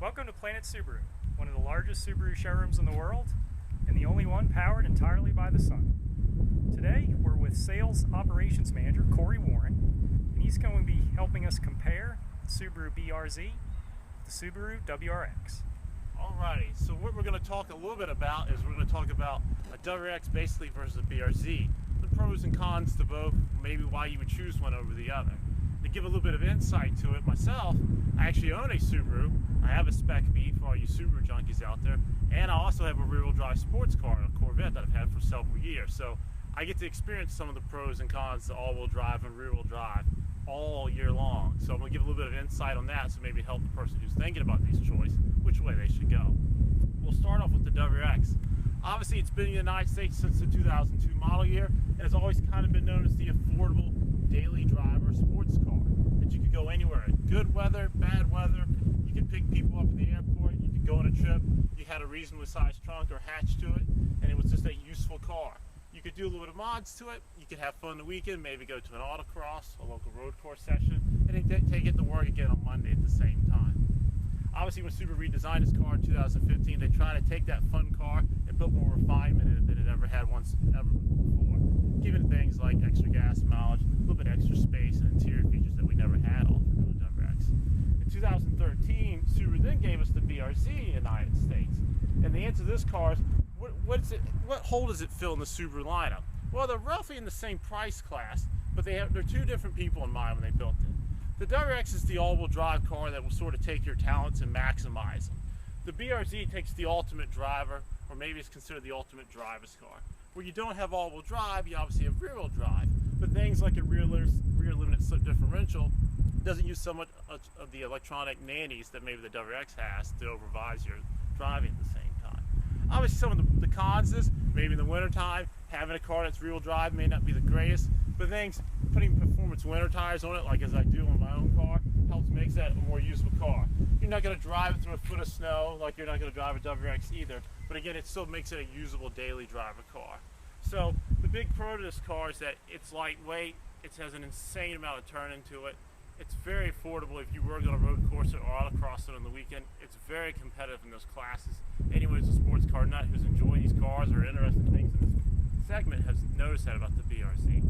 Welcome to Planet Subaru, one of the largest Subaru showrooms in the world, and the only one powered entirely by the sun. Today, we're with Sales Operations Manager Corey Warren, and he's going to be helping us compare the Subaru BRZ with the Subaru WRX. Alrighty, so what we're going to talk a little bit about is we're going to talk about a WRX basically versus a BRZ, the pros and cons to both, maybe why you would choose one over the other. To give a little bit of insight to it myself, I actually own a Subaru. I have a Spec B for all you Subaru junkies out there, and I also have a rear-wheel drive sports car, a Corvette that I've had for several years. So I get to experience some of the pros and cons to all-wheel drive and rear-wheel drive all year long. So I'm going to give a little bit of insight on that, so maybe help the person who's thinking about these choices, which way they should go. We'll start off with the WRX. Obviously, it's been in the United States since the 2002 model year, and it's always kind of been known as the affordable daily driver sports car that you could go anywhere in. Good weather, bad weather, you could pick people up at the airport, you could go on a trip, you had a reasonably sized trunk or hatch to it, and it was just a useful car. You could do a little bit of mods to it, you could have fun the weekend, maybe go to an autocross, a local road course session, and then take it to work again on Monday at the same time. Obviously, when Subaru redesigned this car in 2015, they tried to take that fun car and put more refinement in it than it ever had ever before, giving it things like extra gas mileage, a little bit extra space, and interior features that we never had off of the WRX. In 2013, Subaru then gave us the BRZ in the United States. And the answer to this car is, what hole does it fill in the Subaru lineup? Well, they're roughly in the same price class, but they're two different people in mind when they built it. The WRX is the all-wheel drive car that will sort of take your talents and maximize them. The BRZ takes the ultimate driver, or maybe it's considered the ultimate driver's car. Where you don't have all-wheel drive, you obviously have rear-wheel drive. But things like a rear limited slip differential doesn't use so much of the electronic nannies that maybe the WRX has to overvise your driving at the same time. Obviously, some of the cons is maybe in the wintertime, having a car that's rear-wheel drive may not be the greatest, but things, putting performance winter tires on it, like as I do on my own car, helps make that a more usable car. You're not going to drive it through a foot of snow like you're not going to drive a WRX either, but again, it still makes it a usable daily driver car. So the big pro to this car is that it's lightweight, it has an insane amount of turn into it, it's very affordable if you were going to road course it or autocross it on the weekend. It's very competitive in those classes. Anyone who's a sports car nut who's enjoying these cars or interested in things in this segment has noticed that about the BRZ.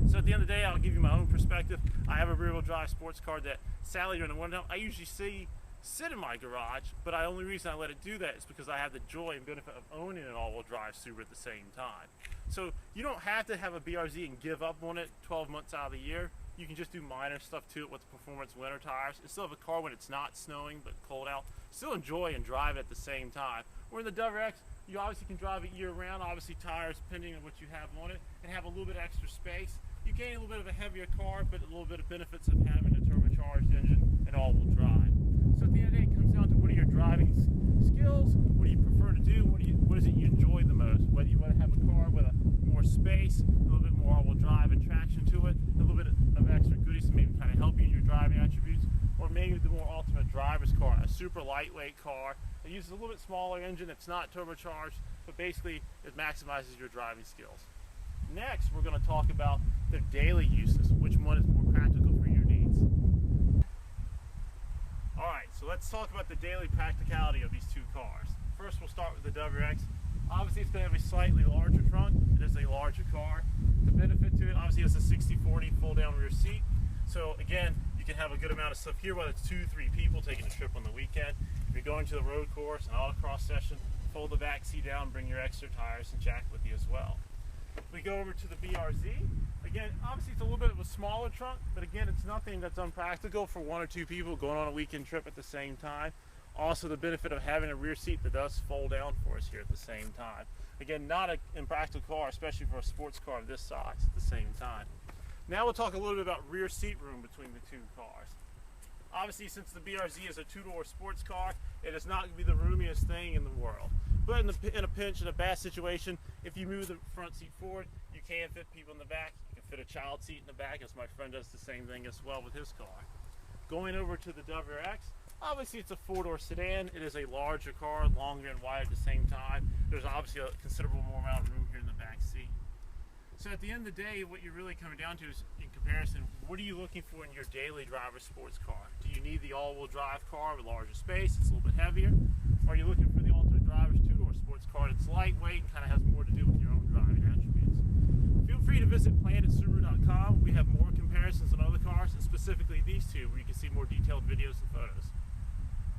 So at the end of the day, I'll give you my own perspective. I have a rear-wheel drive sports car that sadly during the winter I usually sit in my garage, but the only reason I let it do that is because I have the joy and benefit of owning an all-wheel drive Subaru at the same time. So you don't have to have a BRZ and give up on it 12 months out of the year. You can just do minor stuff to it with the performance winter tires. And still have a car when it's not snowing but cold out. Still enjoy and drive at the same time. Where in the WRX, you obviously can drive it year round. Obviously tires depending on what you have on it, and have a little bit extra space. You gain a little bit of a heavier car, but a little bit of benefits of having a turbocharged engine and all-wheel drive. So at the end of the day, it comes down to what are your driving skills, what do you prefer to do, what is it you enjoy the most? Whether you want to have a car with more space, a little bit more all-wheel drive and traction to it, a little bit of extra goodies to maybe kind of help you in your driving attributes, or maybe the more ultimate driver's car, a super lightweight car that uses a little bit smaller engine that's not turbocharged, but basically it maximizes your driving skills. Next, we're going to talk about their daily uses, which one is more practical for your needs. Alright, so let's talk about the daily practicality of these two cars. First, we'll start with the WRX. Obviously, it's going to have a slightly larger trunk. It is a larger car. The benefit to it, obviously, it's a 60/40 fold-down rear seat. So again, you can have a good amount of stuff here, whether it's 2-3 people taking a trip on the weekend. If you're going to the road course, an autocross session, fold the back seat down, bring your extra tires and jack with you as well. We go over to the BRZ. Again, obviously it's a little bit of a smaller trunk, but again, it's nothing that's unpractical for 1 or 2 people going on a weekend trip at the same time. Also, the benefit of having a rear seat that does fold down for us here at the same time. Again, not an impractical car, especially for a sports car of this size at the same time. Now we'll talk a little bit about rear seat room between the two cars. Obviously, since the BRZ is a 2-door sports car, it is not going to be the roomiest thing in the world. But in a pinch, in a bad situation, if you move the front seat forward, you can fit people in the back. You can fit a child seat in the back, as my friend does the same thing as well with his car. Going over to the WRX, obviously it's a 4-door sedan. It is a larger car, longer and wider at the same time. There's obviously a considerable more amount of room here in the back seat. So at the end of the day, what you're really coming down to is, in comparison, what are you looking for in your daily driver sports car? Do you need the all-wheel drive car with larger space, it's a little bit heavier? Or are you looking for the ultimate driver's two-door sports car that's lightweight and kind of has more to do with your own driving attributes? Feel free to visit planetsubaru.com. We have more comparisons on other cars, and specifically these two, where you can see more detailed videos and photos.